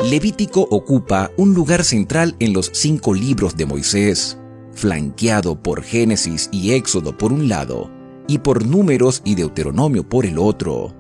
Levítico ocupa un lugar central en los 5 libros de Moisés, flanqueado por Génesis y Éxodo por un lado, y por Números y Deuteronomio por el otro.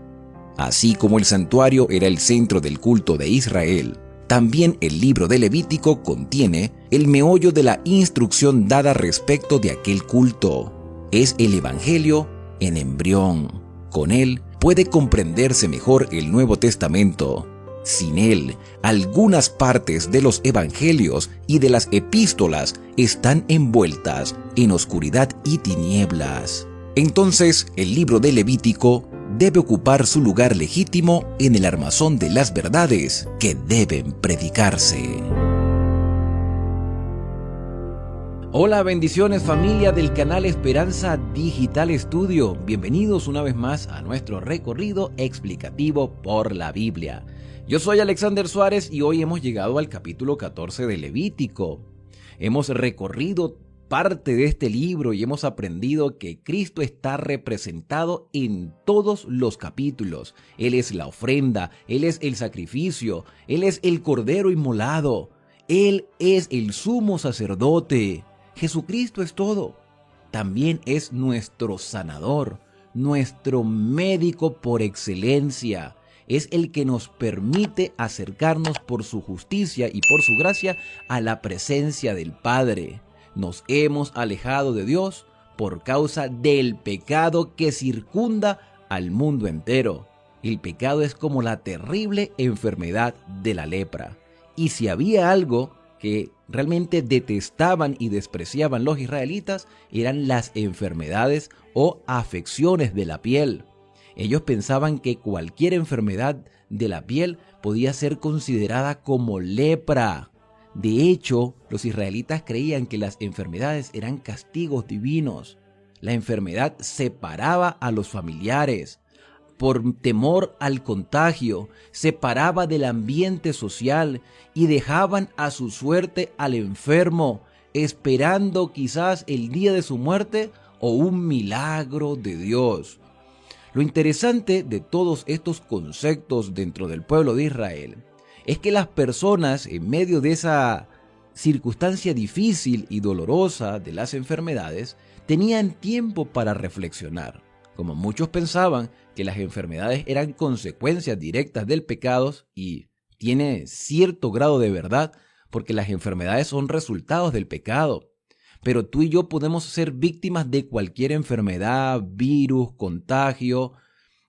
Así como el santuario era el centro del culto de Israel, también el libro de Levítico contiene el meollo de la instrucción dada respecto de aquel culto. Es el Evangelio en embrión. Con él puede comprenderse mejor el Nuevo Testamento. Sin él, algunas partes de los evangelios y de las epístolas están envueltas en oscuridad y tinieblas. Entonces, el libro de Levítico debe ocupar su lugar legítimo en el armazón de las verdades que deben predicarse. Hola, bendiciones familia del canal Esperanza Digital Estudio. Bienvenidos una vez más a nuestro recorrido explicativo por la Biblia. Yo soy Alexander Suárez y hoy hemos llegado al capítulo 14 de Levítico. Hemos recorrido parte de este libro y hemos aprendido que Cristo está representado en todos los capítulos. Él es la ofrenda, Él es el sacrificio, Él es el cordero inmolado, Él es el sumo sacerdote. Jesucristo es todo. También es nuestro sanador, nuestro médico por excelencia. Es el que nos permite acercarnos por su justicia y por su gracia a la presencia del Padre. Nos hemos alejado de Dios por causa del pecado que circunda al mundo entero. El pecado es como la terrible enfermedad de la lepra. Y si había algo que realmente detestaban y despreciaban los israelitas, eran las enfermedades o afecciones de la piel. Ellos pensaban que cualquier enfermedad de la piel podía ser considerada como lepra. De hecho, los israelitas creían que las enfermedades eran castigos divinos. La enfermedad separaba a los familiares. Por temor al contagio, separaba del ambiente social y dejaban a su suerte al enfermo, esperando quizás el día de su muerte o un milagro de Dios. Lo interesante de todos estos conceptos dentro del pueblo de Israel es que las personas, en medio de esa circunstancia difícil y dolorosa de las enfermedades, tenían tiempo para reflexionar. Como muchos pensaban que las enfermedades eran consecuencias directas del pecado, y tiene cierto grado de verdad, porque las enfermedades son resultados del pecado. Pero tú y yo podemos ser víctimas de cualquier enfermedad, virus, contagio,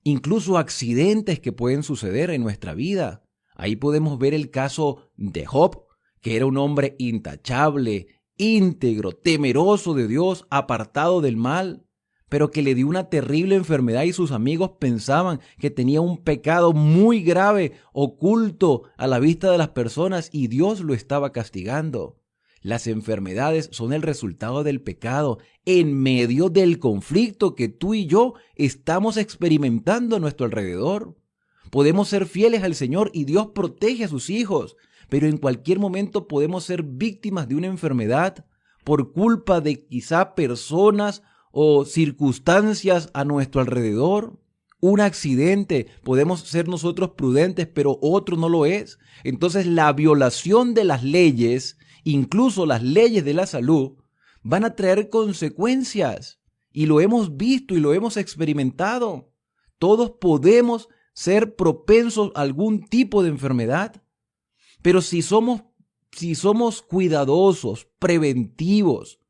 incluso accidentes que pueden suceder en nuestra vida. Ahí podemos ver el caso de Job, que era un hombre intachable, íntegro, temeroso de Dios, apartado del mal, pero que le dio una terrible enfermedad y sus amigos pensaban que tenía un pecado muy grave, oculto a la vista de las personas, y Dios lo estaba castigando. Las enfermedades son el resultado del pecado en medio del conflicto que tú y yo estamos experimentando a nuestro alrededor. Podemos ser fieles al Señor y Dios protege a sus hijos, pero en cualquier momento podemos ser víctimas de una enfermedad por culpa de quizá personas o circunstancias a nuestro alrededor. Un accidente, podemos ser nosotros prudentes, pero otro no lo es. Entonces la violación de las leyes, incluso las leyes de la salud, van a traer consecuencias. Y lo hemos visto y lo hemos experimentado. Todos podemos ser propensos a algún tipo de enfermedad. Pero si somos cuidadosos, preventivos,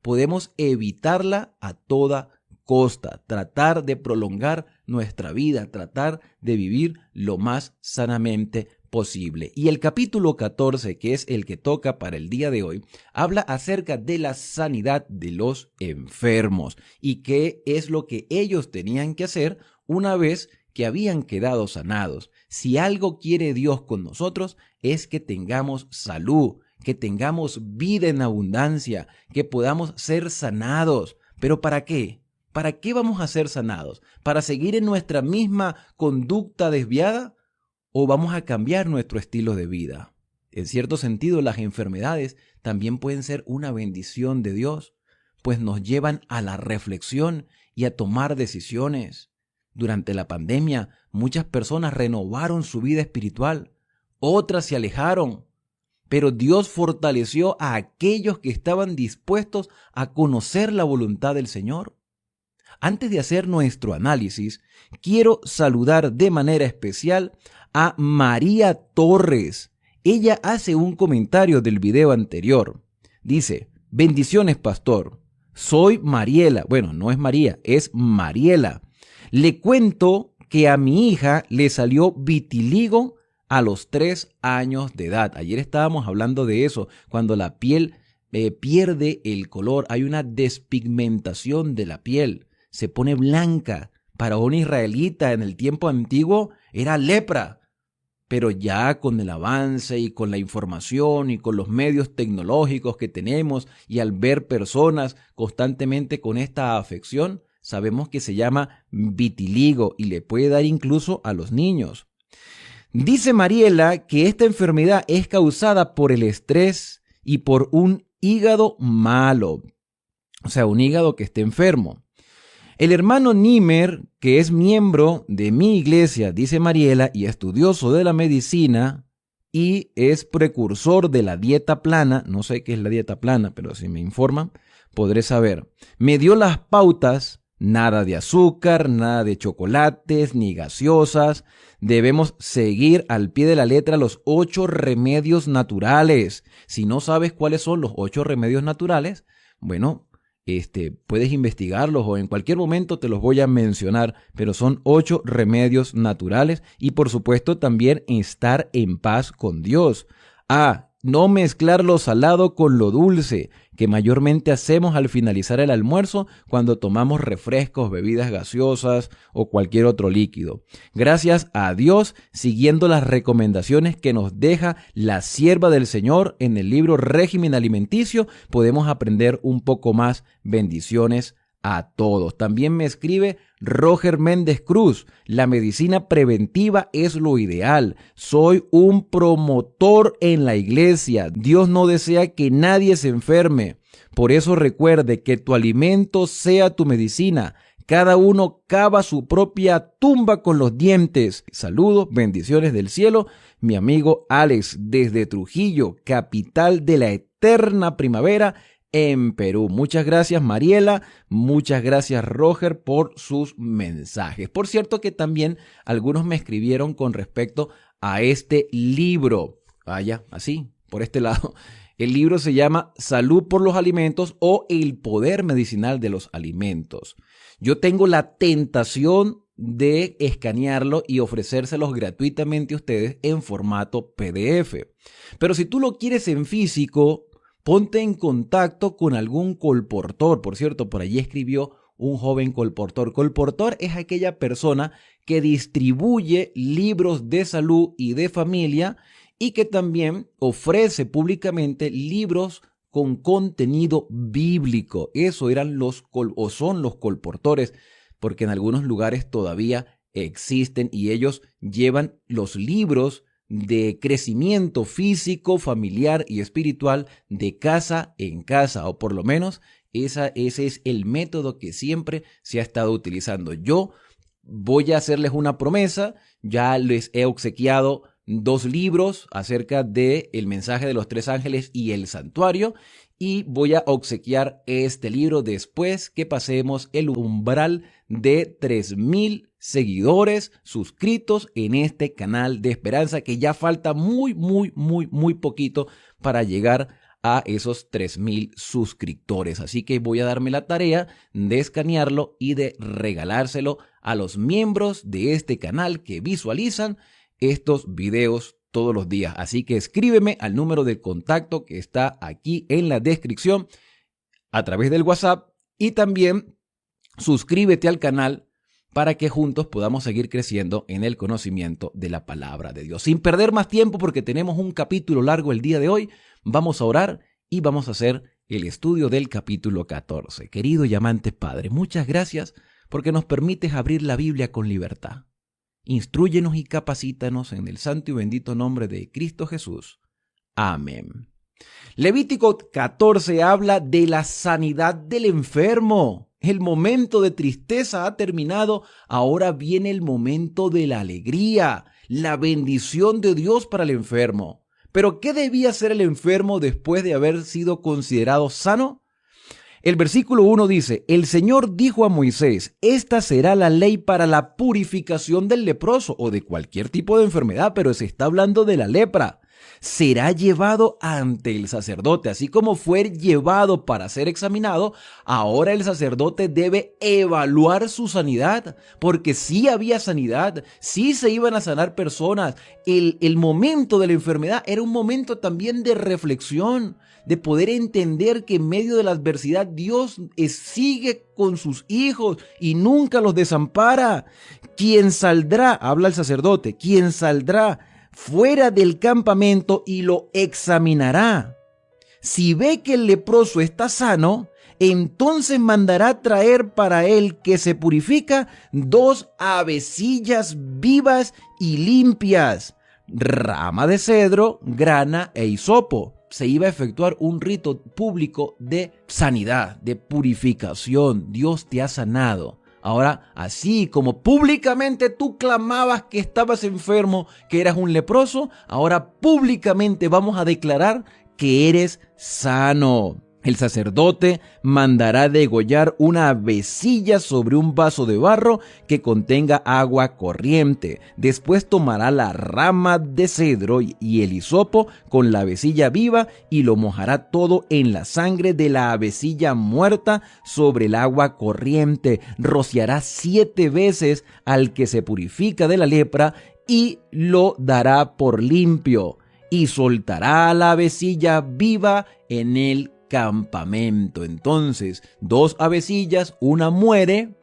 podemos evitarla a toda costa, tratar de prolongar nuestra vida, tratar de vivir lo más sanamente posible. Y el capítulo 14, que es el que toca para el día de hoy, habla acerca de la sanidad de los enfermos y qué es lo que ellos tenían que hacer una vez que habían quedado sanados. Si algo quiere Dios con nosotros es que tengamos salud, que tengamos vida en abundancia, que podamos ser sanados. ¿Pero para qué? ¿Para qué vamos a ser sanados? ¿Para seguir en nuestra misma conducta desviada? ¿O vamos a cambiar nuestro estilo de vida? En cierto sentido, las enfermedades también pueden ser una bendición de Dios, pues nos llevan a la reflexión y a tomar decisiones. Durante la pandemia, muchas personas renovaron su vida espiritual. otras se alejaron, pero Dios fortaleció a aquellos que estaban dispuestos a conocer la voluntad del Señor. Antes de hacer nuestro análisis, quiero saludar de manera especial a María Torres. Ella hace un comentario del video anterior. Dice: bendiciones, pastor. Soy Mariela. Bueno, no es María, es Mariela. Le cuento que a mi hija le salió vitiligo a los 3 años de edad. Ayer estábamos hablando de eso, cuando la piel pierde el color, hay una despigmentación de la piel, se pone blanca. Para un israelita en el tiempo antiguo era lepra, pero ya con el avance y con la información y con los medios tecnológicos que tenemos y al ver personas constantemente con esta afección, sabemos que se llama vitiligo y le puede dar incluso a los niños. Dice Mariela que esta enfermedad es causada por el estrés y por un hígado malo, o sea, un hígado que esté enfermo. El hermano Nimer, que es miembro de mi iglesia, dice Mariela, y estudioso de la medicina y es precursor de la dieta plana, no sé qué es la dieta plana, pero si me informan, podré saber. Me dio las pautas: nada de azúcar, nada de chocolates, ni gaseosas. Debemos seguir al pie de la letra los 8 remedios naturales. Si no sabes cuáles son los 8 remedios naturales, bueno, puedes investigarlos o en cualquier momento te los voy a mencionar, pero son 8 remedios naturales y por supuesto también estar en paz con Dios. No mezclar lo salado con lo dulce, que mayormente hacemos al finalizar el almuerzo cuando tomamos refrescos, bebidas gaseosas o cualquier otro líquido. Gracias a Dios, siguiendo las recomendaciones que nos deja la sierva del Señor en el libro Régimen Alimenticio, podemos aprender un poco más. Bendiciones a todos. También me escribe Roger Méndez Cruz: la medicina preventiva es lo ideal. Soy un promotor en la iglesia. Dios no desea que nadie se enferme. Por eso recuerde que tu alimento sea tu medicina. Cada uno cava su propia tumba con los dientes. Saludos, bendiciones del cielo. Mi amigo Alex desde Trujillo, capital de la eterna primavera en Perú. Muchas gracias, Mariela, muchas gracias, Roger, por sus mensajes. Por cierto que también algunos me escribieron con respecto a este libro. Vaya, así, por este lado. El libro se llama Salud por los Alimentos o El Poder Medicinal de los Alimentos. Yo tengo la tentación de escanearlo y ofrecérselos gratuitamente a ustedes en formato PDF. Pero si tú lo quieres en físico, ponte en contacto con algún colportor. Por cierto, por allí escribió un joven colportor. Colportor es aquella persona que distribuye libros de salud y de familia y que también ofrece públicamente libros con contenido bíblico. Eso eran son los colportores, porque en algunos lugares todavía existen y ellos llevan los libros de crecimiento físico, familiar y espiritual de casa en casa, o por lo menos ese es el método que siempre se ha estado utilizando. Yo voy a hacerles una promesa, ya les he obsequiado 2 libros acerca de el mensaje de los 3 ángeles y el santuario, y voy a obsequiar este libro después que pasemos el umbral de 3,000 seguidores suscritos en este canal de Esperanza, que ya falta muy poquito para llegar a esos 3,000 suscriptores. Así que voy a darme la tarea de escanearlo y de regalárselo a los miembros de este canal que visualizan estos videos todos los días. Así que escríbeme al número de contacto que está aquí en la descripción a través del WhatsApp y también suscríbete al canal para que juntos podamos seguir creciendo en el conocimiento de la palabra de Dios. Sin perder más tiempo, porque tenemos un capítulo largo el día de hoy, vamos a orar y vamos a hacer el estudio del capítulo 14. Querido y amante Padre, muchas gracias porque nos permites abrir la Biblia con libertad. Instrúyenos y capacítanos en el santo y bendito nombre de Cristo Jesús. Amén. Levítico 14 habla de la sanidad del enfermo. El momento de tristeza ha terminado, ahora viene el momento de la alegría. la bendición de Dios para el enfermo. Pero ¿qué debía hacer el enfermo después de haber sido considerado sano? El versículo 1 dice, el Señor dijo a Moisés, esta será la ley para la purificación del leproso o de cualquier tipo de enfermedad, pero se está hablando de la lepra. Será llevado ante el sacerdote, así como fue llevado para ser examinado, ahora el sacerdote debe evaluar su sanidad, porque sí había sanidad, sí se iban a sanar personas. El momento de la enfermedad era un momento también de reflexión, de poder entender que en medio de la adversidad Dios sigue con sus hijos y nunca los desampara. Quien saldrá, habla el sacerdote, quien saldrá fuera del campamento y lo examinará. Si ve que el leproso está sano, entonces mandará traer para él que se purifica 2 avecillas vivas y limpias, rama de cedro, grana e hisopo. Se iba a efectuar un rito público de sanidad, de purificación. Dios te ha sanado. Ahora, así como públicamente tú clamabas que estabas enfermo, que eras un leproso, ahora públicamente vamos a declarar que eres sano. El sacerdote mandará degollar una avecilla sobre un vaso de barro que contenga agua corriente. Después tomará la rama de cedro y el hisopo con la avecilla viva y lo mojará todo en la sangre de la avecilla muerta sobre el agua corriente. Rociará 7 veces al que se purifica de la lepra y lo dará por limpio. Y soltará la avecilla viva en el campamento. Entonces, 2 avecillas, una muere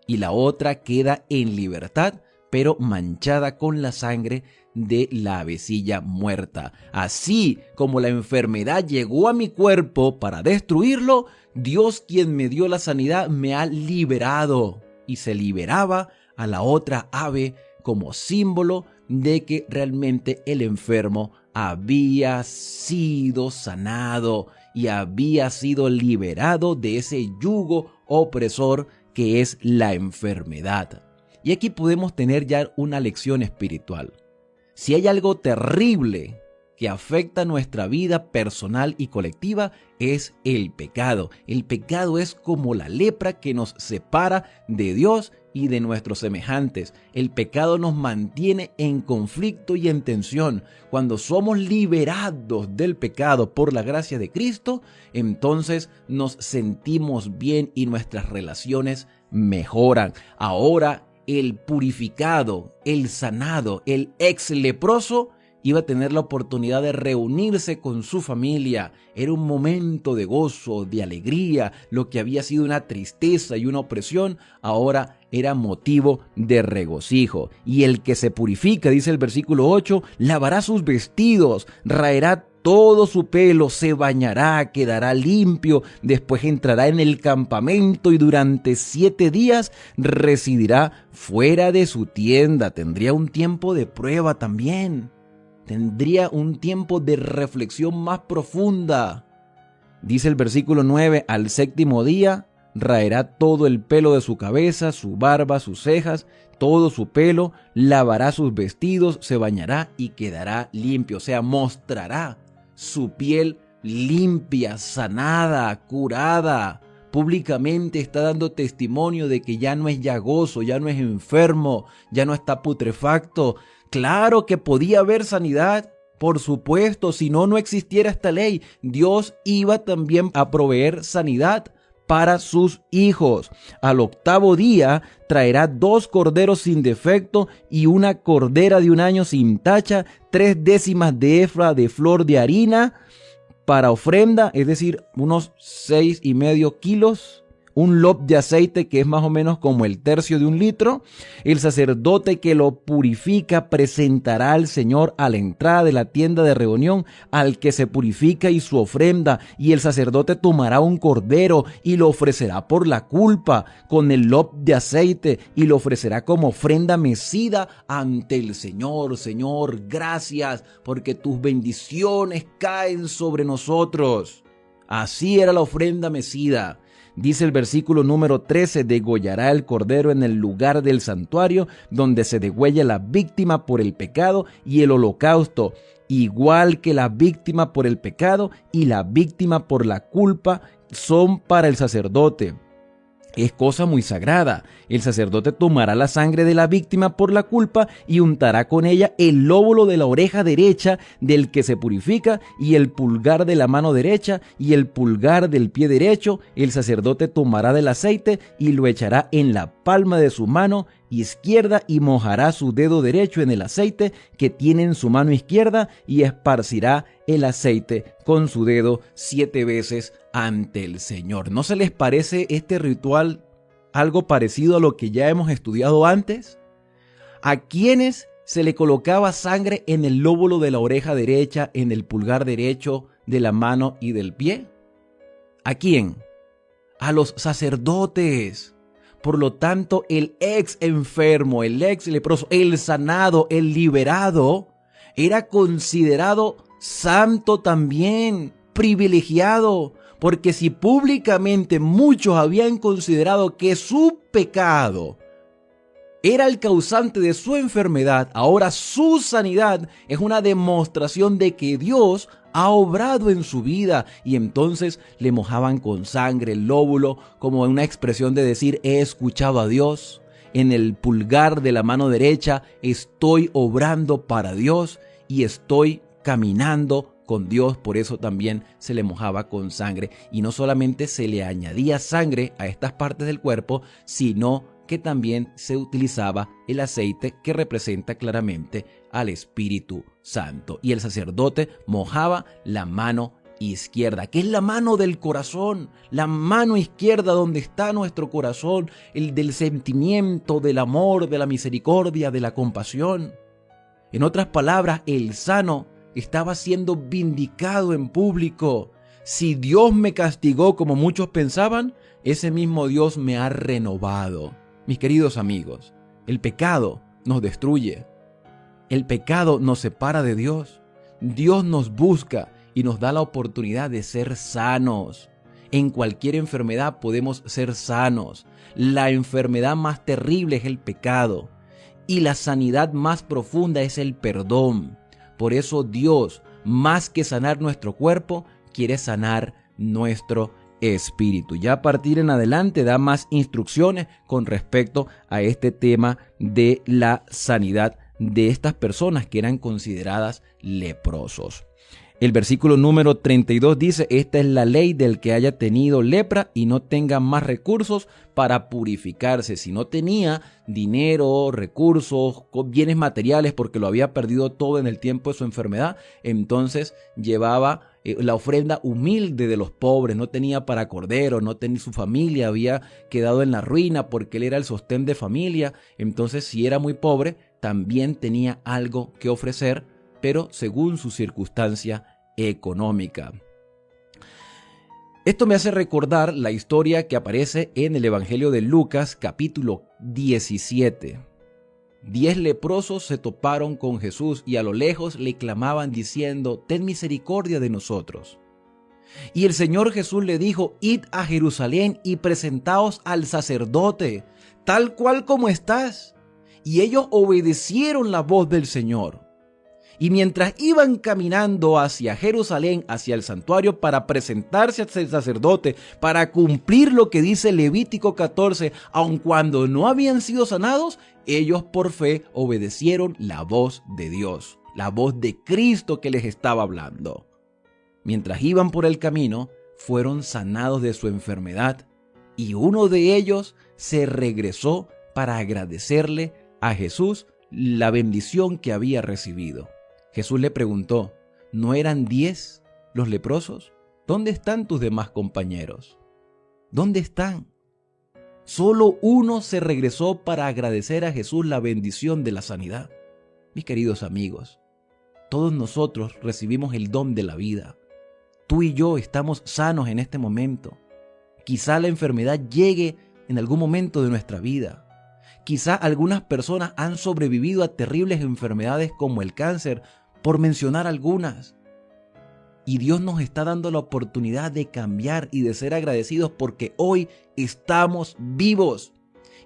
y la otra queda en libertad, pero manchada con la sangre de la avecilla muerta. Así como la enfermedad llegó a mi cuerpo para destruirlo, Dios, quien me dio la sanidad, me ha liberado. Y se liberaba a la otra ave como símbolo de que realmente el enfermo había sido sanado y había sido liberado de ese yugo opresor que es la enfermedad. Y aquí podemos tener ya una lección espiritual. Si hay algo terrible que afecta nuestra vida personal y colectiva, es el pecado. El pecado es como la lepra que nos separa de Dios y de nuestros semejantes. El pecado nos mantiene en conflicto y en tensión. Cuando somos liberados del pecado por la gracia de Cristo, entonces nos sentimos bien y nuestras relaciones mejoran. Ahora el purificado, el sanado, el ex leproso iba a tener la oportunidad de reunirse con su familia. Era un momento de gozo, de alegría. Lo que había sido una tristeza y una opresión, ahora era motivo de regocijo. Y el que se purifica, dice el versículo 8, lavará sus vestidos, raerá todo su pelo, se bañará, quedará limpio, después entrará en el campamento y durante 7 días residirá fuera de su tienda. Tendría un tiempo de prueba también. Tendría un tiempo de reflexión más profunda. Dice el versículo 9, al 7º día raerá todo el pelo de su cabeza, su barba, sus cejas, todo su pelo, lavará sus vestidos, se bañará y quedará limpio. O sea, mostrará su piel limpia, sanada, curada. Públicamente está dando testimonio de que ya no es llagoso, ya no es enfermo, ya no está putrefacto. Claro que podía haber sanidad, por supuesto, si no existiera esta ley. Dios iba también a proveer sanidad para sus hijos. Al 8º día traerá 2 corderos sin defecto y una cordera de 1 año sin tacha, 3/10 de efra de flor de harina para ofrenda, es decir, unos 6,5 kilos. Un lob de aceite que es más o menos como el tercio de 1 litro. El sacerdote que lo purifica presentará al Señor a la entrada de la tienda de reunión al que se purifica y su ofrenda. Y el sacerdote tomará un cordero y lo ofrecerá por la culpa con el lob de aceite y lo ofrecerá como ofrenda mecida ante el Señor. Señor, gracias porque tus bendiciones caen sobre nosotros. Así era la ofrenda mecida. Dice el versículo número 13, degollará el cordero en el lugar del santuario, donde se degüella la víctima por el pecado y el holocausto, igual que la víctima por el pecado y la víctima por la culpa son para el sacerdote. Es cosa muy sagrada. El sacerdote tomará la sangre de la víctima por la culpa y untará con ella el lóbulo de la oreja derecha del que se purifica y el pulgar de la mano derecha y el pulgar del pie derecho. El sacerdote tomará del aceite y lo echará en la palma de su mano izquierda y mojará su dedo derecho en el aceite que tiene en su mano izquierda y esparcirá el aceite con su dedo 7 veces ante el Señor. ¿No se les parece este ritual algo parecido a lo que ya hemos estudiado antes? ¿A quienes se le colocaba sangre en el lóbulo de la oreja derecha, en el pulgar derecho de la mano y del pie? ¿A quién? A los sacerdotes. Por lo tanto, el ex enfermo, el ex leproso, el sanado, el liberado, era considerado santo también, privilegiado, porque si públicamente muchos habían considerado que su pecado era el causante de su enfermedad, ahora su sanidad es una demostración de que Dios ha obrado en su vida, y entonces le mojaban con sangre el lóbulo como una expresión de decir: he escuchado a Dios. En el pulgar de la mano derecha estoy obrando para Dios y estoy caminando con Dios. Por eso también se le mojaba con sangre, y no solamente se le añadía sangre a estas partes del cuerpo, sino que también se utilizaba el aceite, que representa claramente al Espíritu Santo. Y el sacerdote mojaba la mano izquierda, que es la mano del corazón, la mano izquierda donde está nuestro corazón, el del sentimiento, del amor, de la misericordia, de la compasión. En otras palabras, el sano estaba siendo vindicado en público. Si Dios me castigó como muchos pensaban, ese mismo Dios me ha renovado. Mis queridos amigos, el pecado nos destruye. El pecado nos separa de Dios. Dios nos busca y nos da la oportunidad de ser sanos. En cualquier enfermedad podemos ser sanos. La enfermedad más terrible es el pecado, y la sanidad más profunda es el perdón. Por eso Dios, más que sanar nuestro cuerpo, quiere sanar nuestro espíritu. Ya a partir en adelante da más instrucciones con respecto a este tema de la sanidad de estas personas que eran consideradas leprosos. El versículo número 32 dice: esta es la ley del que haya tenido lepra y no tenga más recursos para purificarse. Si no tenía dinero, recursos, bienes materiales, porque lo había perdido todo en el tiempo de su enfermedad, entonces llevaba la ofrenda humilde de los pobres. No tenía para cordero, no tenía, su familia había quedado en la ruina porque él era el sostén de familia. Entonces, si era muy pobre, también tenía algo que ofrecer, pero según su circunstancia económica. Esto me hace recordar la historia que aparece en el Evangelio de Lucas, capítulo 17. 10 leprosos se toparon con Jesús y a lo lejos le clamaban diciendo: ten misericordia de nosotros. Y el Señor Jesús le dijo: id a Jerusalén y presentaos al sacerdote, tal cual como estás. Y ellos obedecieron la voz del Señor. Y mientras iban caminando hacia Jerusalén, hacia el santuario, para presentarse al sacerdote, para cumplir lo que dice Levítico 14, aun cuando no habían sido sanados, ellos por fe obedecieron la voz de Dios, la voz de Cristo que les estaba hablando. Mientras iban por el camino, fueron sanados de su enfermedad, y uno de ellos se regresó para agradecerle a Jesús la bendición que había recibido. Jesús le preguntó: ¿no eran 10 los leprosos? ¿Dónde están tus demás compañeros? ¿Dónde están? Solo uno se regresó para agradecer a Jesús la bendición de la sanidad. Mis queridos amigos, todos nosotros recibimos el don de la vida. Tú y yo estamos sanos en este momento. Quizá la enfermedad llegue en algún momento de nuestra vida. Quizá algunas personas han sobrevivido a terribles enfermedades como el cáncer, por mencionar algunas. Y Dios nos está dando la oportunidad de cambiar y de ser agradecidos porque hoy estamos vivos.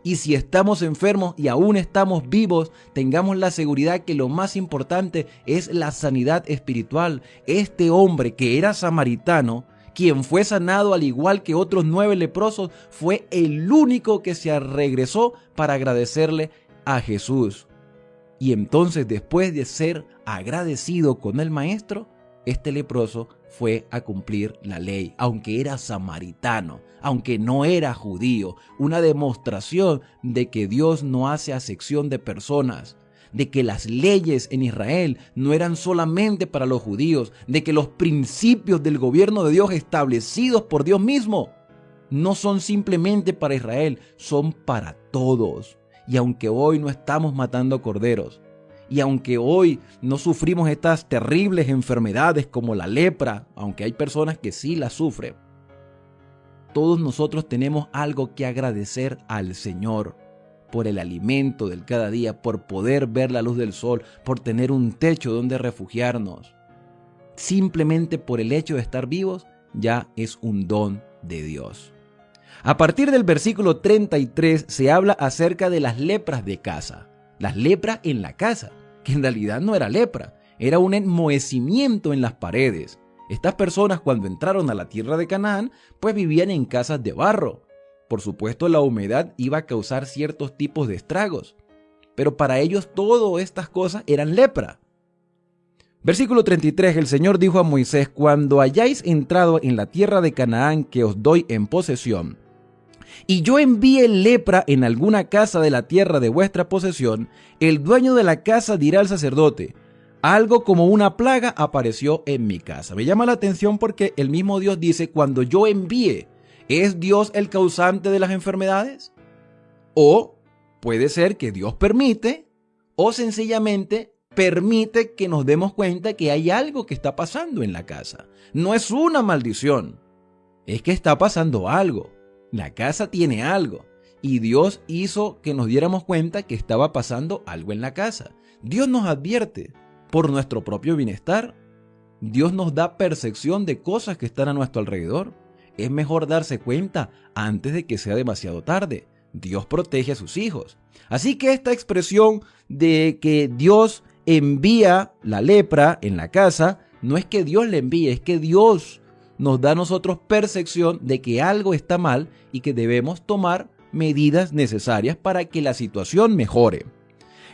Y si estamos enfermos y aún estamos vivos, tengamos la seguridad que lo más importante es la sanidad espiritual. Este hombre que era samaritano, quien fue sanado al igual que otros 9 leprosos, fue el único que se regresó para agradecerle a Jesús. Y entonces, después de ser agradecido con el maestro, este leproso fue a cumplir la ley, aunque era samaritano, aunque no era judío, una demostración de que Dios no hace acepción de personas, de que las leyes en Israel no eran solamente para los judíos, de que los principios del gobierno de Dios establecidos por Dios mismo no son simplemente para Israel, son para todos. Y aunque hoy no estamos matando corderos, y aunque hoy no sufrimos estas terribles enfermedades como la lepra, aunque hay personas que sí la sufren, todos nosotros tenemos algo que agradecer al Señor por el alimento del cada día, por poder ver la luz del sol, por tener un techo donde refugiarnos. Simplemente por el hecho de estar vivos ya es un don de Dios. A partir del versículo 33 se habla acerca de las lepras de casa. Las lepras en la casa, que en realidad no era lepra, era un enmohecimiento en las paredes. Estas personas, cuando entraron a la tierra de Canaán, pues vivían en casas de barro. Por supuesto, la humedad iba a causar ciertos tipos de estragos, pero para ellos todas estas cosas eran lepra. Versículo 33, el Señor dijo a Moisés: cuando hayáis entrado en la tierra de Canaán que os doy en posesión, y yo envíe lepra en alguna casa de la tierra de vuestra posesión, el dueño de la casa dirá al sacerdote: algo como una plaga apareció en mi casa. Me llama la atención porque el mismo Dios dice: cuando yo envíe. ¿Es Dios el causante de las enfermedades? O puede ser que Dios permite, o sencillamente permite que nos demos cuenta que hay algo que está pasando en la casa. No es una maldición, es que está pasando algo. La casa tiene algo y Dios hizo que nos diéramos cuenta que estaba pasando algo en la casa. Dios nos advierte por nuestro propio bienestar. Dios nos da percepción de cosas que están a nuestro alrededor. Es mejor darse cuenta antes de que sea demasiado tarde. Dios protege a sus hijos. Así que esta expresión de que Dios envía la lepra en la casa, no es que Dios le envíe, es que Dios nos da a nosotros percepción de que algo está mal y que debemos tomar medidas necesarias para que la situación mejore.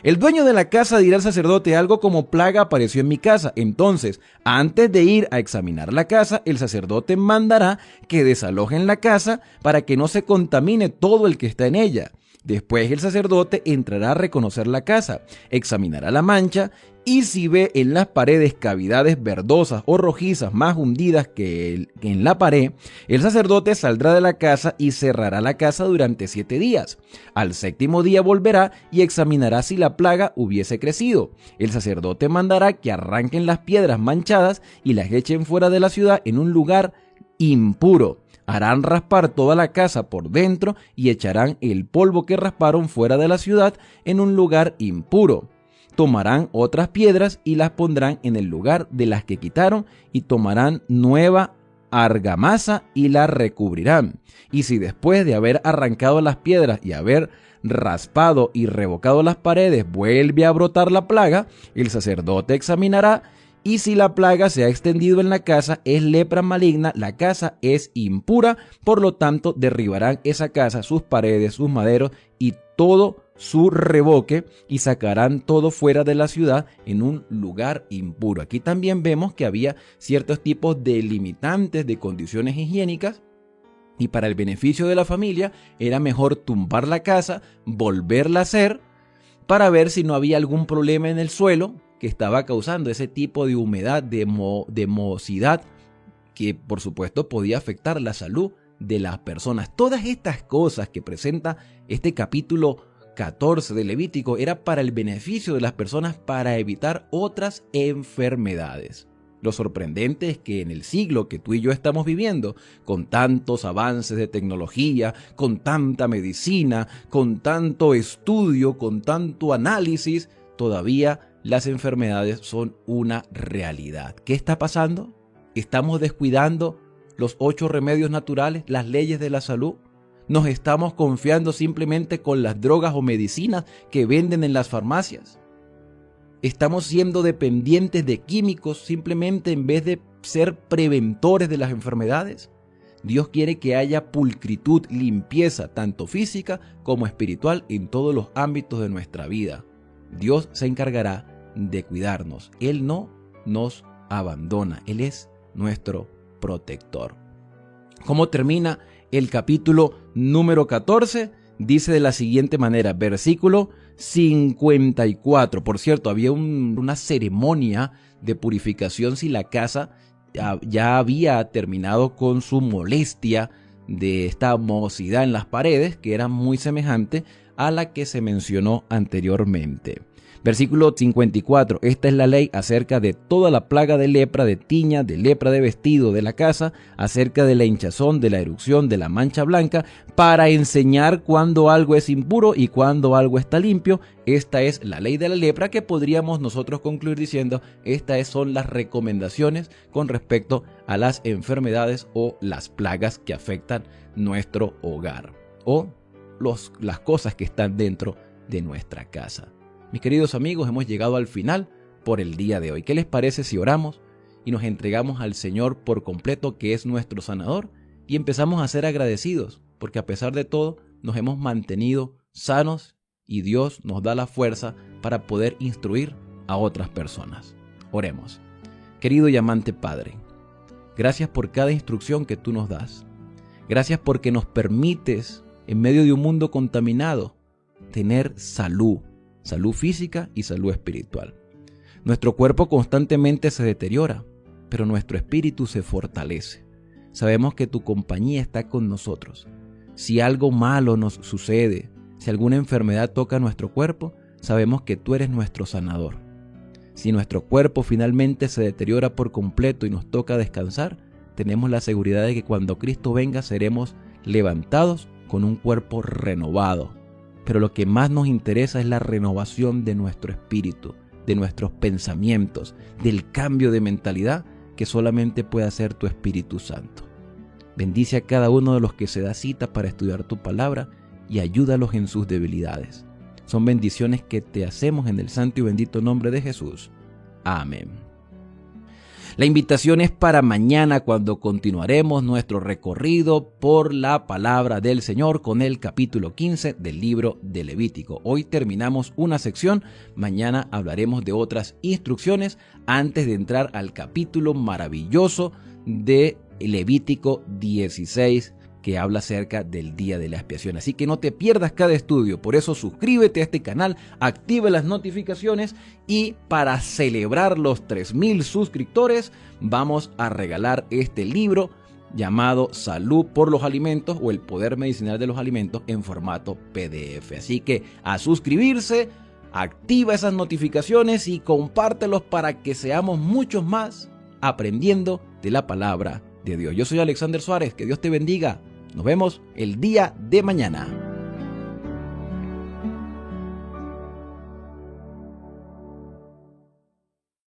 El dueño de la casa dirá al sacerdote: algo como plaga apareció en mi casa. Entonces, antes de ir a examinar la casa, el sacerdote mandará que desalojen la casa para que no se contamine todo el que está en ella. Después el sacerdote entrará a reconocer la casa, examinará la mancha y si ve en las paredes cavidades verdosas o rojizas más hundidas que en la pared, el sacerdote saldrá de la casa y cerrará la casa durante 7 días. Al 7º día volverá y examinará si la plaga hubiese crecido. El sacerdote mandará que arranquen las piedras manchadas y las echen fuera de la ciudad en un lugar impuro. Harán raspar toda la casa por dentro y echarán el polvo que rasparon fuera de la ciudad en un lugar impuro. Tomarán otras piedras y las pondrán en el lugar de las que quitaron y tomarán nueva argamasa y la recubrirán. Y si después de haber arrancado las piedras y haber raspado y revocado las paredes vuelve a brotar la plaga, el sacerdote examinará y si la plaga se ha extendido en la casa, es lepra maligna, la casa es impura, por lo tanto derribarán esa casa, sus paredes, sus maderos y todo su revoque y sacarán todo fuera de la ciudad en un lugar impuro. Aquí también vemos que había ciertos tipos de limitantes de condiciones higiénicas y para el beneficio de la familia era mejor tumbar la casa, volverla a hacer para ver si no había algún problema en el suelo que estaba causando ese tipo de humedad, de mohosidad, que por supuesto podía afectar la salud de las personas. Todas estas cosas que presenta este capítulo 14 de Levítico era para el beneficio de las personas, para evitar otras enfermedades. Lo sorprendente es que en el siglo que tú y yo estamos viviendo, con tantos avances de tecnología, con tanta medicina, con tanto estudio, con tanto análisis, todavía las enfermedades son una realidad. ¿Qué está pasando? ¿Estamos descuidando los 8 remedios naturales, las leyes de la salud? ¿Nos estamos confiando simplemente con las drogas o medicinas que venden en las farmacias? ¿Estamos siendo dependientes de químicos simplemente en vez de ser preventores de las enfermedades? Dios quiere que haya pulcritud, limpieza, tanto física como espiritual en todos los ámbitos de nuestra vida. Dios se encargará de cuidarnos. Él no nos abandona. Él es nuestro protector. ¿Cómo termina el capítulo número 14? Dice de la siguiente manera, versículo 54. Por cierto, había una ceremonia de purificación si la casa ya había terminado con su molestia de esta mohosidad en las paredes, que era muy semejante a la que se mencionó anteriormente. Versículo 54. Esta es la ley acerca de toda la plaga de lepra, de tiña, de lepra de vestido de la casa, acerca de la hinchazón, de la erupción, de la mancha blanca, para enseñar cuándo algo es impuro y cuándo algo está limpio. Esta es la ley de la lepra, que podríamos nosotros concluir diciendo, estas son las recomendaciones con respecto a las enfermedades o las plagas que afectan nuestro hogar o las cosas que están dentro de nuestra casa. Mis queridos amigos, hemos llegado al final por el día de hoy. ¿Qué les parece si oramos y nos entregamos al Señor por completo, que es nuestro sanador, y empezamos a ser agradecidos, porque a pesar de todo nos hemos mantenido sanos y Dios nos da la fuerza para poder instruir a otras personas? Oremos. Querido y amante Padre, gracias por cada instrucción que tú nos das. Gracias porque nos permites, en medio de un mundo contaminado, tener salud física y salud espiritual. Nuestro cuerpo constantemente se deteriora, pero nuestro espíritu se fortalece. Sabemos que tu compañía está con nosotros. Si algo malo nos sucede, si alguna enfermedad toca nuestro cuerpo, sabemos que tú eres nuestro sanador. Si nuestro cuerpo finalmente se deteriora por completo y nos toca descansar, tenemos la seguridad de que cuando Cristo venga seremos levantados con un cuerpo renovado. Pero lo que más nos interesa es la renovación de nuestro espíritu, de nuestros pensamientos, del cambio de mentalidad que solamente puede hacer tu Espíritu Santo. Bendice a cada uno de los que se da cita para estudiar tu palabra y ayúdalos en sus debilidades. Son bendiciones que te hacemos en el santo y bendito nombre de Jesús. Amén. La invitación es para mañana, cuando continuaremos nuestro recorrido por la palabra del Señor con el capítulo 15 del libro de Levítico. Hoy terminamos una sección, mañana hablaremos de otras instrucciones antes de entrar al capítulo maravilloso de Levítico 16, que habla acerca del día de la expiación. Así que no te pierdas cada estudio. Por eso suscríbete a este canal, activa las notificaciones, y para celebrar los 3000 suscriptores vamos a regalar este libro llamado Salud por los Alimentos, o el Poder Medicinal de los Alimentos, en formato PDF. Así que a suscribirse, activa esas notificaciones y compártelos para que seamos muchos más aprendiendo de la palabra de Dios. Yo soy Alexander Suárez, que Dios te bendiga. Nos vemos el día de mañana.